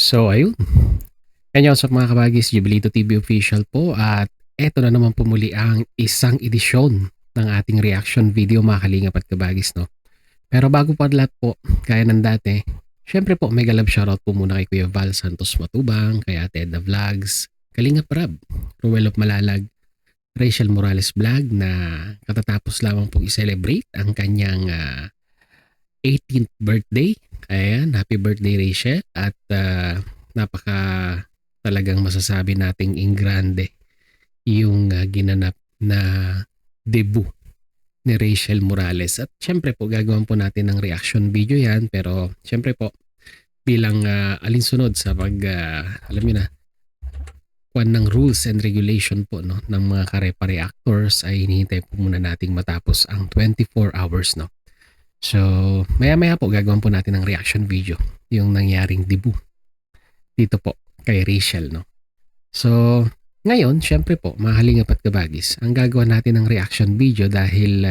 So ayun, kanya sa mga kabagis, Jubilito TV official po at eto na naman po muli ang isang edisyon ng ating reaction video mga kalingap at kabagis, no? Pero bago pa lahat po, kaya ng dati, syempre po mega love shoutout po muna kay Kuya Val Santos Matubang, kay Ate Edna Vlogs, Kalingap Rab, Ruel of Malalag, Rachel Morales Vlog na katatapos lamang pong i-celebrate ang kanyang 18th birthday. Ayan, happy birthday Rachel at napaka talagang masasabi nating ingrande yung ginanap na debut ni Rachel Morales. At syempre po gagawin po natin ng reaction video yan, pero syempre po bilang alinsunod sa pag alam niyo na kwan ng rules and regulation po, no, ng mga kare-pare actors ay hinihintay po muna nating matapos ang 24 hours, no. So maya-maya po gagawin po natin ng reaction video yung nangyaring debut dito po kay Rachel, no. So ngayon, syempre po, mga kalingap at kabagis, ang gagawa natin ng reaction video dahil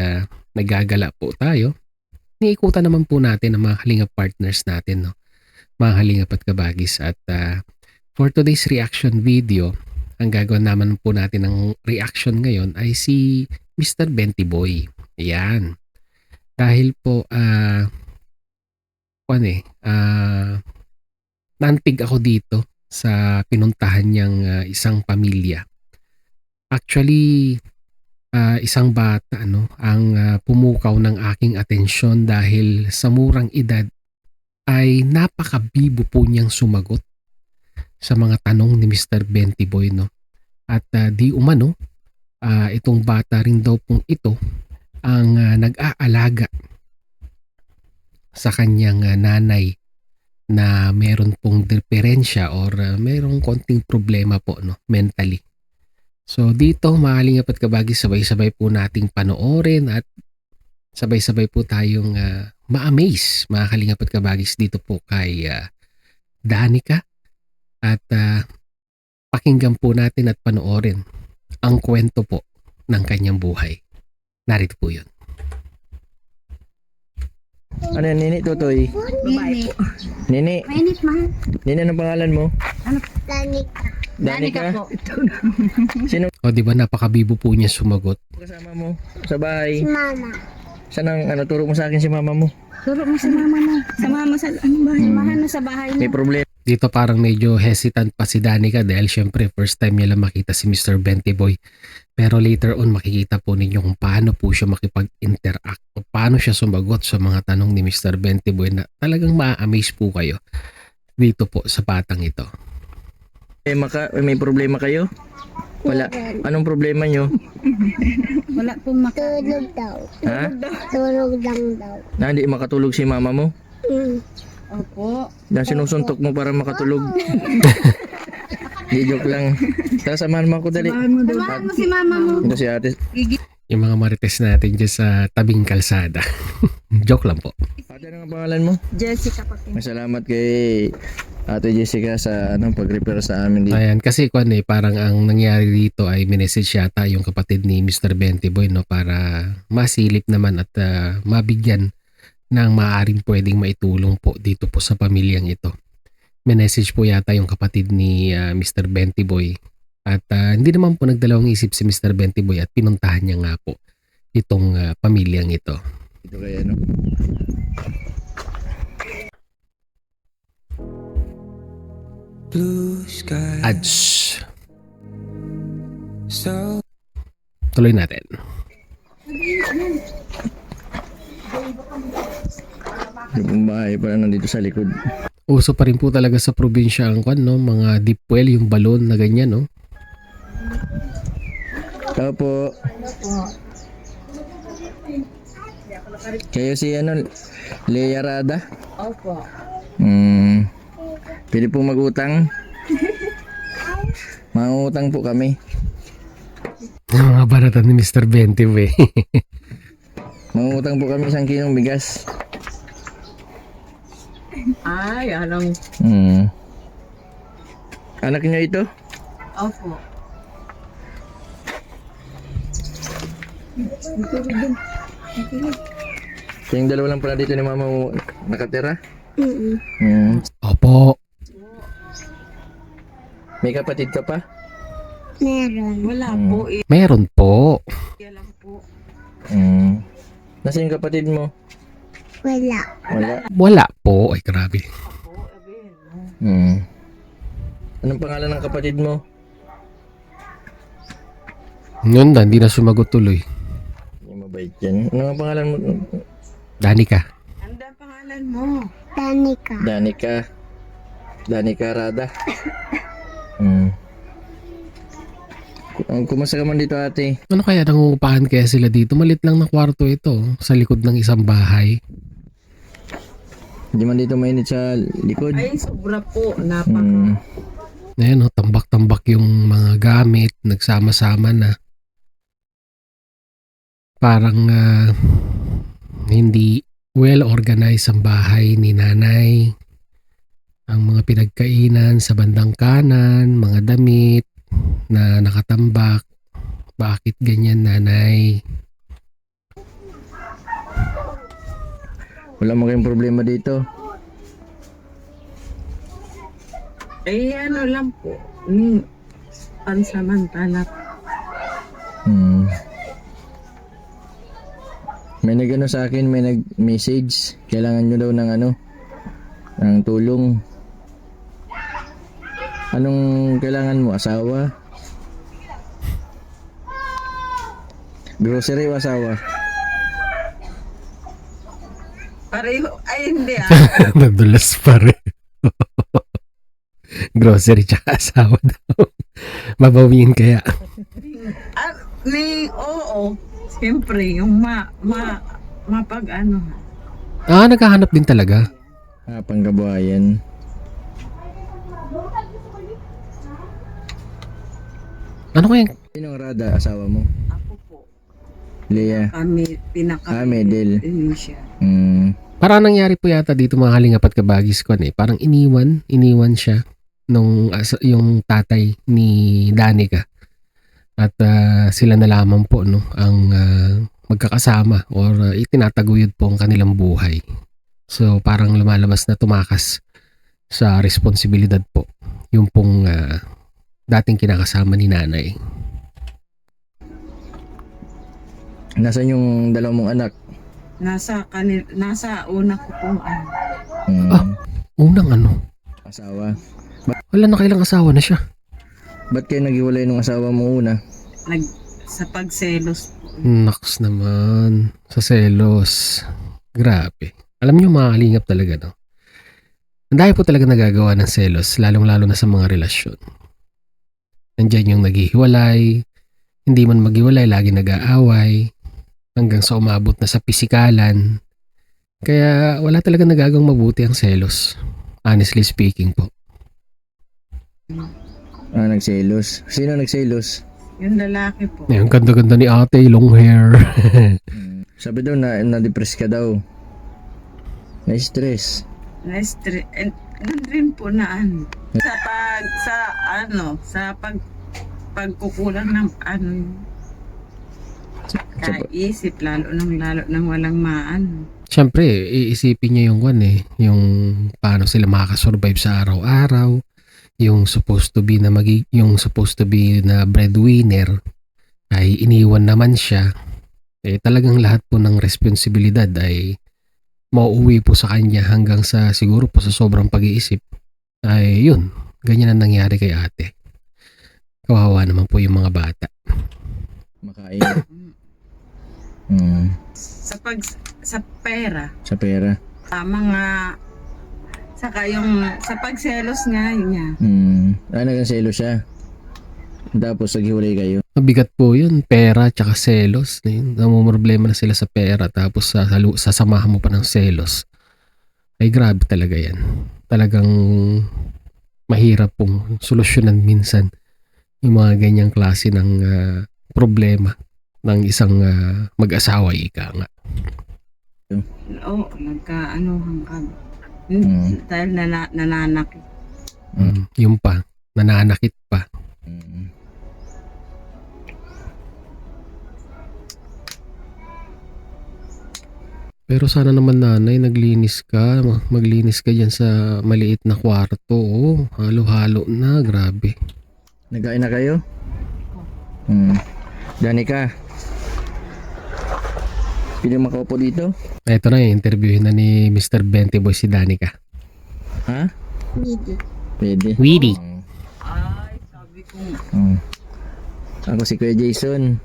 nagagala po tayo, niikutan naman po natin ang mga kalingap partners natin, no? Mga kalingap at kabagis. At for today's reaction video, ang gagawa naman po natin ng reaction ngayon ay si Mr. Benty Boy. Ayan. Dahil po, nantig ako dito sa pinuntahan niyang isang pamilya. Actually, isang bata ang pumukaw ng aking atensyon dahil sa murang edad ay napakabibo po niyang sumagot sa mga tanong ni Mr. Benty Boy, no. At di umano, itong bata rin daw pong ito ang nag-aalaga sa kanyang nanay na meron pong diferensya or merong konting problema po, no, mentally. So dito mga kalingap at kabagis, sabay-sabay po nating panoorin at sabay-sabay po tayong ma-amaze mga kalingap at kabagis dito po kay Danica at pakinggan po natin at panoorin ang kwento po ng kanyang buhay. Narito po yun. Ano yan, Nini, Tutoy? Nini. Nini, Mainit, mahal. Nini, anong pangalan mo? Danica. Danica? po. Sino O di ba napakabibo po niya sumagot. kasama mo sa bahay? Mama. Saan ang, turo mo sa akin si mama mo? Turo mo sa mama mo. Sama mo sa bahay. Samahan mo sa bahay May mo. problema Dito parang medyo hesitant pa si Danica dahil syempre first time niya lang makita si Mr. Benty Boy. Pero later on makikita po ninyo kung paano po siya makipag-interact o paano siya sumagot sa mga tanong ni Mr. Benty Boy na talagang ma-amaze po kayo dito po sa batang ito. may problema kayo? Wala. Anong problema nyo? Wala pong Tulog daw. Ha? Tulog lang daw. Na hindi makatulog si mama mo? Opo. Dahil sinusuntok mo para makatulog. Di joke lang. Tara, samahan mo ako dali. Samahan mo si mama mo. Ito si ate. Yung mga marites natin dyan sa tabing kalsada. Joke lang po. Ate, ano ang pangalan mo? Jessica Pakin. Salamat kay Ate Jessica sa pag-repair sa amin dito. Ayan, kasi parang ang nangyari dito ay minessage yata yung kapatid ni Mr. Benty Boy, no, para masilip naman at mabigyan ng maaaring pwedeng maitulong po dito po sa pamilyang ito. Minessage po yata yung kapatid ni Mr. Benty Boy at hindi naman po nagdalawang isip si Mr. Benty Boy at pinuntahan niya nga po itong pamilyang ito. Ito kaya no? Blue sky. Ads. So Tuloy natin. Yung bahay pala nandito sa likod. Uso pa rin po talaga sa probinsya ang mga deep well, yung balon na ganyan, no? Tao po. Kayo si Lea Rada? Opo. Pwede po mag-utang? Mangutang po kami. Ang mga baratan ni Mr. Benty Boy. Mangutang po kami 1 kilong bigas. Ay, alam. Anak niyo ito? Opo. Yung dalawa lang pala dito ni mama mo nakatira? Mm-mm. Hmm. Opo. May kapatid ka pa? Meron. Wala Hmm. po. Meron po. Iya lang po. Nasaan yung kapatid mo? Wala. Wala. Wala po. Ay, grabe. Po, abin. Anong pangalan ng kapatid mo? Yun na, hindi na sumagot tuloy. Yung mabait yan. Ano ang pangalan mo? Danica. Anda pangalan mo. Danica. Danica. Danica Rada. Kumusta ka man dito, ate? Ano kaya nangungupahan kaya sila dito? Malit lang na kwarto ito. Sa likod ng isang bahay. Hindi man dito mainit sa likod. Ay, sobra po. Napaka. Ayan, oh, tambak-tambak yung mga gamit. Nagsama-sama na. Parang hindi well organized ang bahay ni nanay. Ang mga pinagkainan sa bandang kanan, mga damit na nakatambak. Bakit ganyan, nanay? Wala mo kayong problema dito. Ay, ano lang po. Pansamantala. May nagano sa akin, may nag-message. Kailangan nyo daw ng ng tulong. Anong kailangan mo? Asawa? Grocery o asawa? Pareho. Ay, hindi Nadulas pa rin. Grocery tsaka asawa daw. Babawiin kaya. Oo. Siyempre, yung mapag ano. Naghahanap din talaga. Pangkabuhayan. Ano kaya? Sinong Rada, asawa mo? Ako po. Leah. Kami Medel. siya. Parang nangyari po yata dito mga Kalingap at Kabagis ko parang iniwan siya nung yung tatay ni Danica. At sila na lamang po ang magkakasama or itinataguyod po ang kanilang buhay. So parang lumalabas na tumakas sa responsibilidad po yung pong dating kinakasama ni nanay. Nasaan yung dalawang mong anak? Nasa una ko pong ano. Unang Asawa. wala na kailang asawa na siya. Ba't kayo naghiwalay ng asawa mo una? Sa pagselos po. Naks naman. Sa selos. Grabe. Alam niyo mga Kalingap talaga ang dahil po talaga nagagawa ng selos, lalong-lalo na sa mga relasyon. Nandiyan yung naghihiwalay, hindi man maghiwalay, lagi nag-aaway, hanggang sa umabot na sa pisikalan. Kaya wala talaga nagagawang mabuti ang selos. Honestly speaking po. Nagselos. Sino nagselos? Yung lalaki po. Ang ganda-ganda ni ate, long hair. Sabi daw na-depress ka daw. Na-stress. Na-stress. Nandun po na ano. Sa pagkukulang ng kaisip, lalo nang walang maano. Siyempre, iisipin niya yung paano sila makakasurvive sa araw-araw, yung supposed to be na breadwinner ay iniwan naman siya. Talagang lahat po ng responsibilidad ay mauuwi po sa kanya hanggang sa siguro po sa sobrang pag-iisip. Ay yun, ganyan ang nangyari kay ate. Kawawa naman po yung mga bata. Makain. Sa pera. Sa pera. Tama nga. Saka yung sa pagselos nga niya. Nagselos siya. Tapos naghiwalay kayo. Mabigat po yun, pera tsaka selos. Namumroblema na sila sa pera tapos sasamahan mo pa ng selos. Ay grabe talaga yan. Talagang mahirap pong solusyonan minsan yung mga ganyang klase ng problema ng isang mag-asawa, ika nga. Oo, hanggang. Dahil nananakit. Yung pa, nananakit pa. Pero sana naman nanay, maglinis ka dyan sa maliit na kwarto. Halo-halo na, grabe. Nagkain na kayo? Danica. Pwede makaupo dito? Ito na, interviewin na ni Mr. Bente Boy si Danica. Ha? Didi. Pwede. Weedy. Ay, sabi ko. Ako si Kuya Jason.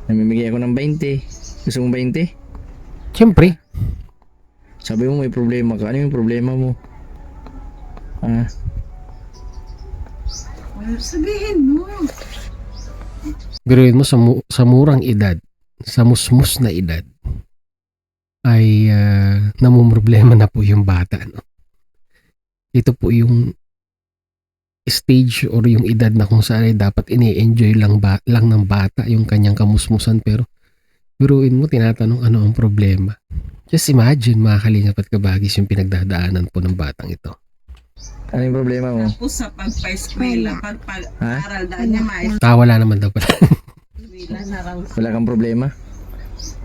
Namimigay ako ng 20. Gusto mong 20? Siyempre. Sabi mo may problema ka. Ano yung problema mo? Ah, Well, sabihin mo. Biruin mo sa murang edad, sa musmus na edad, ay namumroblema na po yung bata. No? Ito po yung stage or yung edad na kung saan ay dapat ini-enjoy lang ng bata yung kanyang kamusmusan, pero biruin mo, tinatanong ano ang problema. Just imagine, mga kalingap at kabagis, yung pinagdadaanan po ng batang ito. ano yung problema mo? Tapos sa pagpa-eskwela, pag-aral dahil niya Wala naman daw pala. ma-eskwela na raw. Wala kang problema?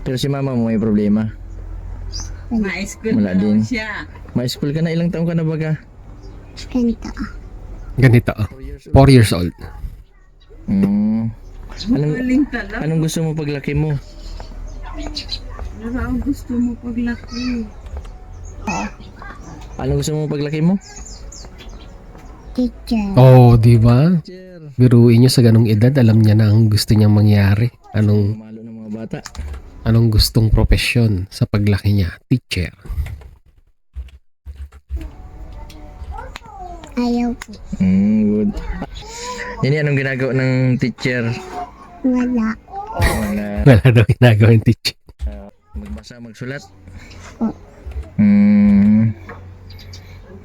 Pero si mama mo may problema. Ma-eskwela Wala na raw din. siya. Ma-school ka na, ilang taong ka na baga? Ganito. Ganito, 4 years old. Magaling talaga. Anong gusto mo paglaki mo? Ano raw ang gusto mo paglaki? Anong gusto mo paglaki mo? Teacher. Oh, di ba? Biruin nyo sa ganong edad, alam niya na ang gusto niyang mangyari. Malo ng mga bata. Anong gustong propesyon sa paglaki niya? Teacher. Ayaw po. Good. Yan, anong ginagawa ng teacher? Wala. Wala. Wala daw ginagawa yung teacher. Magbasa, magsulat? Oo.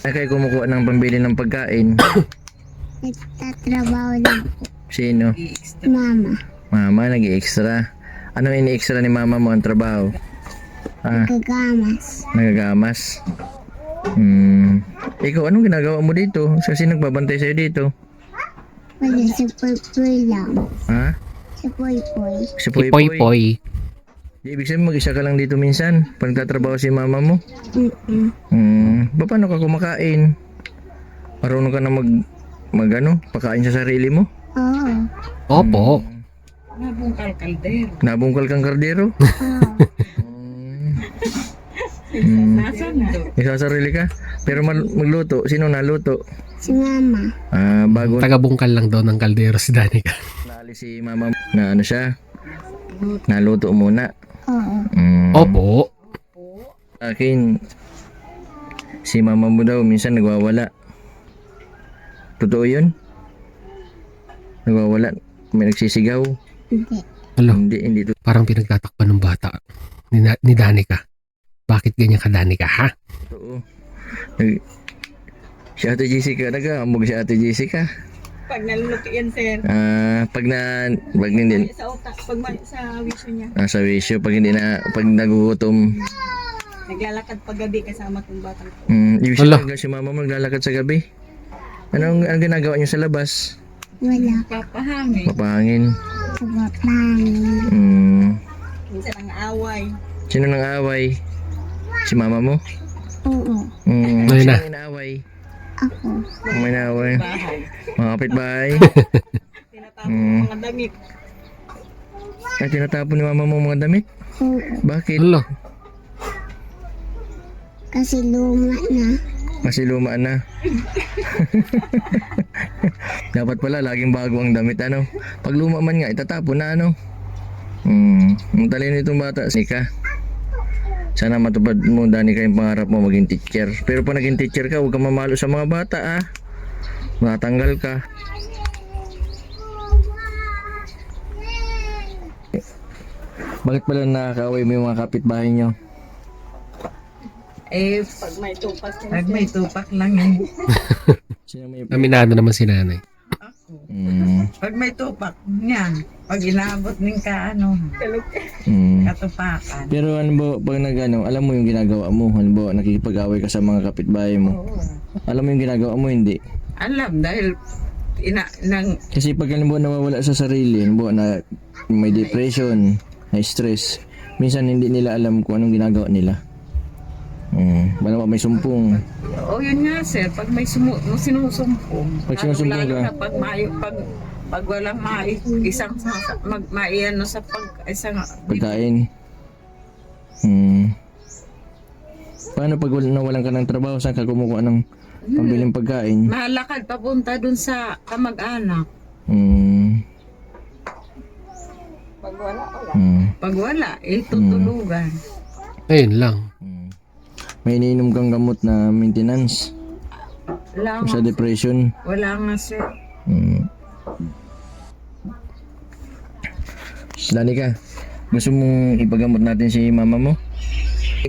Ay kayo kumukuha ng pambili ng pagkain? Nagtatrabaho lang po. Sino? Mama. Mama, nag-i-extra. Ano ini-extra ni mama mo ang trabaho? Gagamas. Nagagamas? Ikaw, anong ginagawa mo dito? Kasi nagbabantay sa'yo dito. Wala si Poy lang. Ha? Si Poy. Si Si Poy Poy Poy. Di, ibig sabihin mag-isa ka lang dito minsan pag nagtatrabaho si mama mo. Paano ka kumakain? Marunong ka na pakain sa sarili mo? Oo. Opo. Nabungkal kaldero. Nabungkal kang kardero? Nasaan do? Isasarili ka? Pero magluto, sino naluto? Si Mama. Bago Taga-bungkal lang daw ng kaldero si Danica. naalis si mama mo na ano siya, naluto muna. Oo. Opo. Akin, si mama mo daw minsan nagwawala. Totoo yun? Nagwawala? May nagsisigaw? Hindi. Hello. Hindi to. Parang pinagtatakpan ng bata ni Danica. Bakit ganyan ka, Danica, ha? Totoo. Si Ate Jessica, nag-aambog si Ate Jessica. Pag naluluto yan, sir. Pag hindi, Sa utak, sa wisyo niya. sa wisyo, pag nagugutom. Naglalakad pag gabi kasama kong batang. Ibig Ala. sabihin si mama mo naglalakad sa gabi. Anong ginagawa niyo sa labas? Wala. Papahangin. Mapahangin. Sa bapangin. Minsan ang away. Sino nang away? Si mama mo? Oo. Ayun Sino na. ang inaaway? Ako. May naaway. Bahay. Mga kapitbahay. Tinatapon ng mga damit. Ay, tinatapon ni mama mo mga damit? Oo. Bakit? Hello. Kasi luma na. Kasi luma na. Dapat pala laging bago ang damit, ano? Pag luma man nga, itatapon na, ano? Ang talino itong bata. Nika. Sana matupad mo, Danica, yung pangarap mo maging teacher. Pero pag naging teacher ka, huwag kang mamalo sa mga bata, ah. Matanggal ka. Bakit pala nakakaaway mo yung mga kapitbahay nyo? Eh, Pag may tupas yan, pag sir. may tupak lang yan. Sino may... Aminado naman si nanay. Ako. Mm, Pag may tupak, yan. Pag inaabot ng katupakan. Pero ano ba, pag alam mo yung ginagawa mo, halimbawa nakikipag-away ka sa mga kapitbahay mo, alam mo yung ginagawa mo, hindi. Alam, dahil Kasi pag halimbawa nawawala sa sarili, halimbawa na may depression, may stress, minsan hindi nila alam kung anong ginagawa nila. Wala pa may sumpong. O yun nga sir, pag may sinusumpong. Pag sinusumpong lalo ka? na pag walang isang maiano sa isang Pagkain. Paano pag nawalan ka ng trabaho, saan ka kumukuha ng pambiling pagkain? malakad papunta dun sa kamag-anak. Pag wala, wala. Pag wala, tutulugan. Ayun lang. May iniinom kang gamot na maintenance Wala sa nga, depression. wala nga sir. Danica, gusto mong ipagamot natin si mama mo?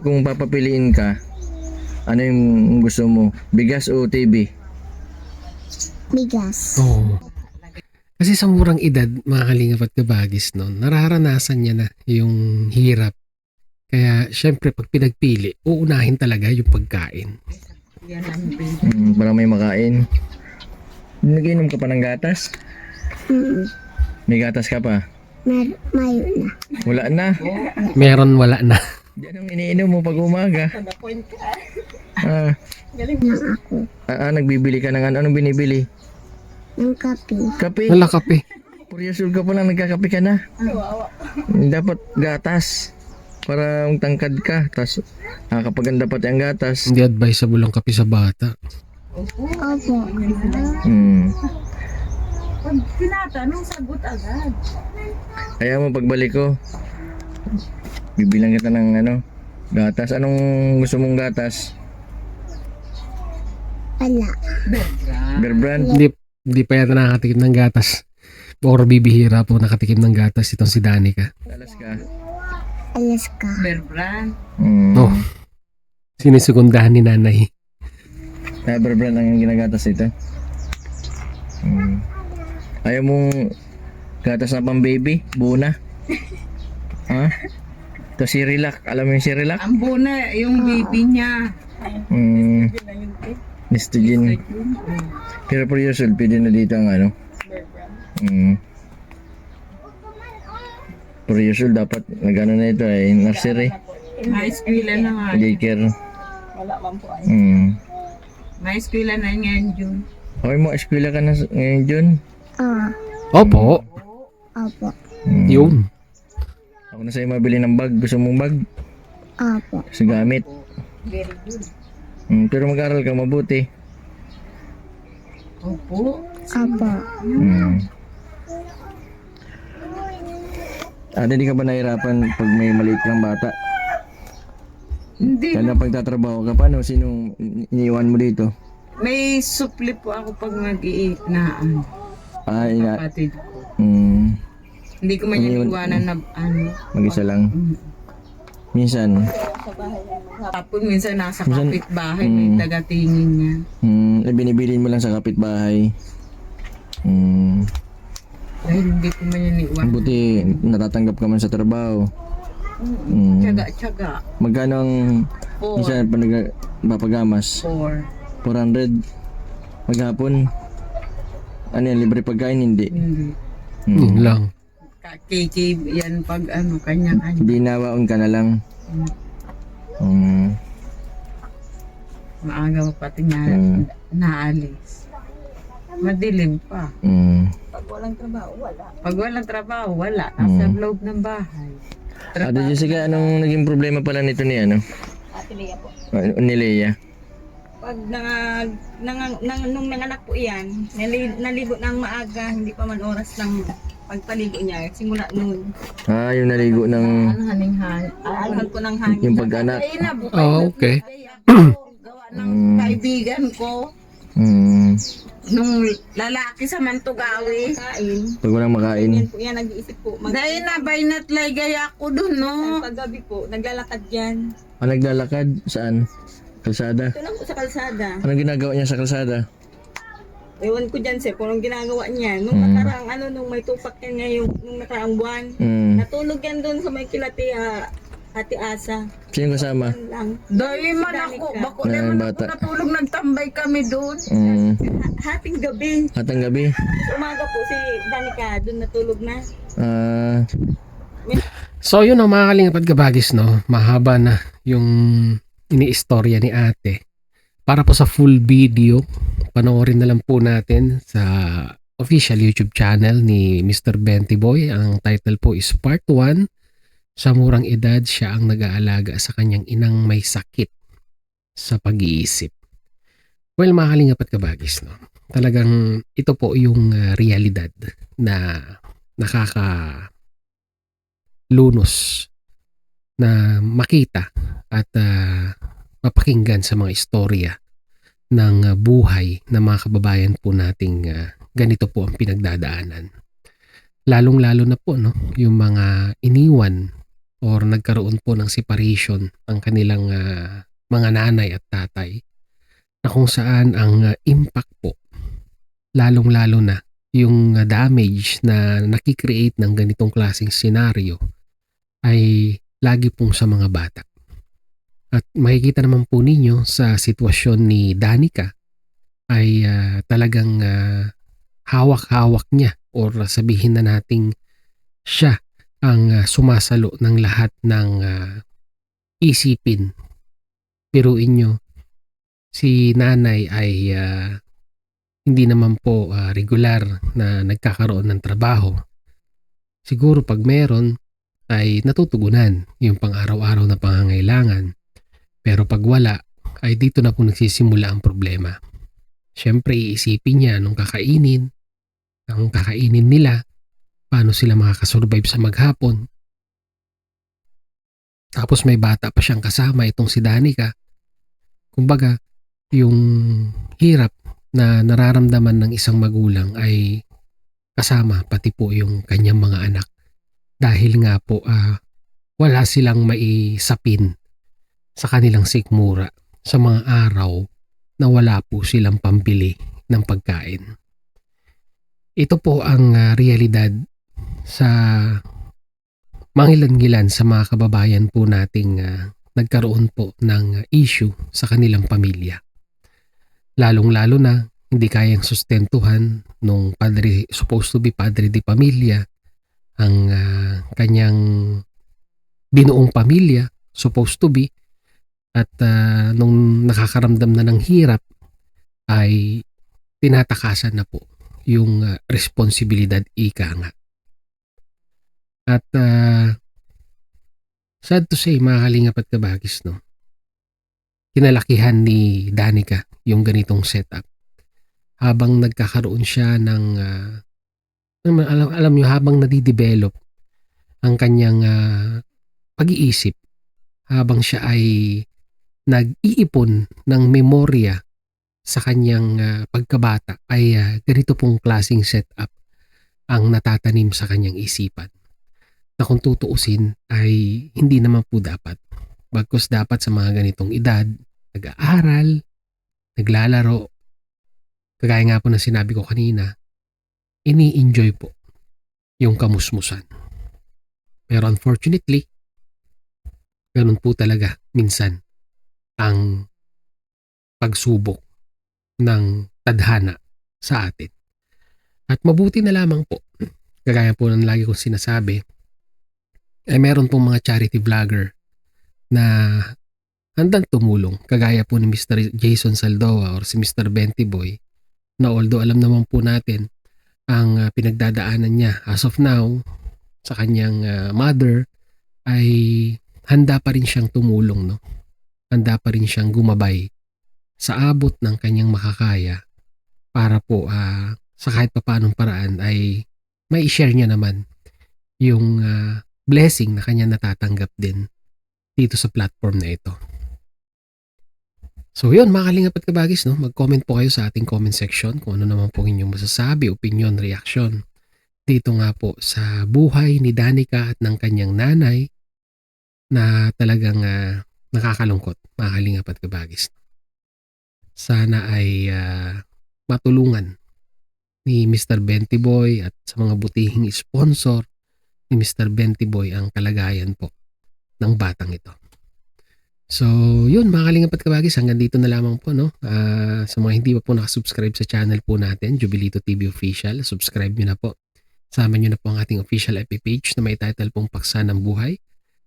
Kung papapiliin ka, ano yung gusto mo? Bigas o TV? Bigas. Oo. Kasi sa murang edad, mga kalingap at kabagis, no, nararanasan niya na yung hirap. Kaya, syempre, pag pinagpili, uunahin talaga yung pagkain. Yan ang baby. Para may makain. Nagiinom ka pa ng gatas? Mm. May gatas ka pa? Mayo na. Wala na. Meron, wala na. Yan ang iniinom mo pag umaga. To the point ka. Ah, Galing. Na ako. nagbibili ka ng ano? Anong binibili? Ng kape. Kape? Wala kape. 4 years old ka pa lang, nagkakape ka na. Kawawa. Dapat gatas. Para tangkad ka. Tapos nakakapaganda pati ang gatas. Hindi advisable ang kape sa bata. Opo. Pag tinatanong, sagot agad. Kaya mo pagbalik ko, bibilang kita ng ano, gatas. Anong gusto mong gatas? Wala. Bear Brand? Hindi pa yata nakatikim ng gatas. Or bibihira po nakatikim ng gatas itong si Danica. Alas ka? Alas ka. Bear brand. Oh, sinisigundahan ni nanay. Bear Brand ang ginagatas ito. Ayaw mong gatas na pang baby? Buna? Ha? Ito si Relax. Alam mo yung si Relax? Ang buna, yung baby niya. Nestogin. Pero 4 years old, pwede na dito ang ano. 4 years old, dapat nagano na ito eh, nursery, May eskwela na nga. daycare. Wala man po ay. May eskwela na ngayon June. Okay mo, eskwela ka na ngayon, Jun? Opo, Opo. yun. Ako na sa'yo mabili ng bag. Gusto mong bag? Opo. Sa gamit. Very good. Pero mag-aral ka mabuti. Opo. Opo. Hindi ka ba nahirapan pag may maliit kang bata? Hindi. Kaya na pagtatrabaho ka, paano? Sinong iniwan mo dito? May supli po ako pag mag-iit na kapatid ko. Hindi ko man yan iwanan na Mag-isa lang. Minsan, Tapos minsan nasa kapitbahay, may taga-tingin niya. binibilin mo lang sa kapitbahay. Dahil hindi ko man yan iwanan. Buti natatanggap ka man sa trabaho. Tsaga-tsaga. Magkano ang 4. minsan papagamas? 400 maghapon. Ano yan, libre pagkain? Hindi. Hindi. Yun lang. KK yan pag kanya-kanya. Binawaon ka na lang. Maaga pa pati niya naalis. Madilim pa. Pag walang trabaho, wala. Pag walang trabaho, wala. Nasa loob ng bahay. Ate Jessica, anong naging problema pala nito ni ano? Ate Lea po. Ni Leia? Pag nung nanganak po iyan, naligo ng maaga, hindi pa man oras ng pagpaligo niya. Simula noon. Yung naligo ng Aalahan po ng hangin. yung pag-anak. Ay, nabukay Ah, na okay. gawa ng kaibigan ko. Nung lalaki sa Mantugawi. Kain. Pag walang makain. Yan po yan, nag-iisip po. Dahil nabay natlay gaya ako dun, no? Paggabi po, naglalakad yan. Naglalakad? Saan? Kalsada? Ito lang po sa kalsada. Anong ginagawa niya sa kalsada? Ewan ko dyan, sir, kung anong ginagawa niya. Nung nakaraang, nung may tupak yan niya, nung nakaraang buwan, natulog yan doon sa may kilati, Ate Asa. Sino kasama? Yan lang. Dahil man ako, bako Na naman ako bata. natulog, nagtambay kami doon. Hating gabi. Atang gabi? Umaga po si Danica, doon natulog na. So yun ang mga kalingap at kabagis, no? Mahaba na yung iniistorya ni ate. Para po sa full video, panoorin na lang po natin sa official YouTube channel ni Mr. Benty Boy. Ang title po is Part 1. Sa murang edad, siya ang nag-aalaga sa kanyang inang may sakit sa pag-iisip. Well, mga kalingap at kabagis, no? Talagang ito po yung realidad na nakakalunos na makita at mapakinggan sa mga istorya ng buhay ng mga kababayan po nating ganito po ang pinagdadaanan. Lalong-lalo na po, no, yung mga iniwan or nagkaroon po ng separation ang kanilang mga nanay at tatay, na kung saan ang impact po, lalong-lalo na yung damage na nakikreate ng ganitong klaseng senaryo ay lagi pong sa mga bata. At makikita naman po ninyo sa sitwasyon ni Danica ay talagang hawak-hawak niya, or sabihin na nating siya ang sumasalo ng lahat ng isipin. Piruin nyo, si nanay ay hindi naman po regular na nagkakaroon ng trabaho. Siguro pag meron ay natutugunan yung pang-araw-araw na pangangailangan. Pero pag wala, ay dito na po nagsisimula ang problema. Siyempre iisipin niya anong kakainin, ang kakainin nila, paano sila makakasurvive sa maghapon. Tapos may bata pa siyang kasama, itong si Danica. Kumbaga, yung hirap na nararamdaman ng isang magulang ay kasama pati po yung kanyang mga anak. Dahil nga po wala silang maisapin sa kanilang sikmura sa mga araw na wala po silang pambili ng pagkain. Ito po ang realidad sa mangilan-ngilan sa mga kababayan po nating nagkaroon po ng issue sa kanilang pamilya. Lalong-lalo na hindi kayang sustentuhan nung padre, supposed to be padre di pamilya, ang kanyang binuong pamilya, supposed to be, at nung nakakaramdam na ng hirap ay tinatakasan na po yung responsibilidad, ika nga. At sad to say, mga kalingap at kabagis, no, kinalakihan ni Danica yung ganitong setup. Habang nagkakaroon siya ng alam nyo, habang nadidevelop ang kanyang pag-iisip, habang siya ay nag-iipon ng memorya sa kanyang pagkabata, ay ganito pong klaseng setup ang natatanim sa kanyang isipan. Na kung tutuusin ay hindi naman po dapat. Bagkus dapat sa mga ganitong edad, nag-aaral, naglalaro, kagaya nga po na sinabi ko kanina, ini-enjoy po yung kamusmusan. Pero unfortunately, ganun po talaga minsan ang pagsubok ng tadhana sa atin. At mabuti na lamang po, kagaya po ng lagi kong sinasabi, ay meron pong mga charity vlogger na handang tumulong, kagaya po ni Mr. Jason Saldoa or si Mr. Benty Boy, na although alam naman po natin ang pinagdadaanan niya as of now sa kanyang mother, ay handa pa rin siyang tumulong, no? Handa pa rin siyang gumabay sa abot ng kanyang makakaya para po sa kahit papaanong paraan ay may share niya naman yung blessing na kanya natatanggap din dito sa platform na ito. So yun, mga kalingap at kabagis, no? Mag-comment po kayo sa ating comment section kung ano naman po inyong masasabi, opinion, reaction dito nga po sa buhay ni Danica at ng kanyang nanay na talagang nakakalungkot, mga kalingap at kabagis. Sana ay matulungan ni Mr. Benty Boy at sa mga butihing sponsor ni Mr. Benty Boy ang kalagayan po ng batang ito. So, yun, mga kalingap at kabagis, hanggang dito na lamang po, no? Sa mga hindi pa po nakasubscribe sa channel po natin, Jubilito TV Official, subscribe nyo na po. Sama nyo na po ang ating official FB page na may title pong Paksa ng Buhay,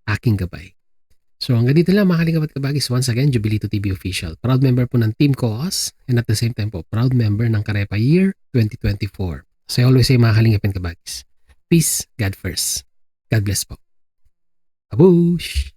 Aking Gabay. So hanggang dito lang mga kalingap at kabagis. Once again, Jubilito TV Official. Proud member po ng Team Coos and at the same time po, proud member ng Karepa Year 2024. So I always say mga kalingap and kabagis, peace, God first. God bless po. Abush!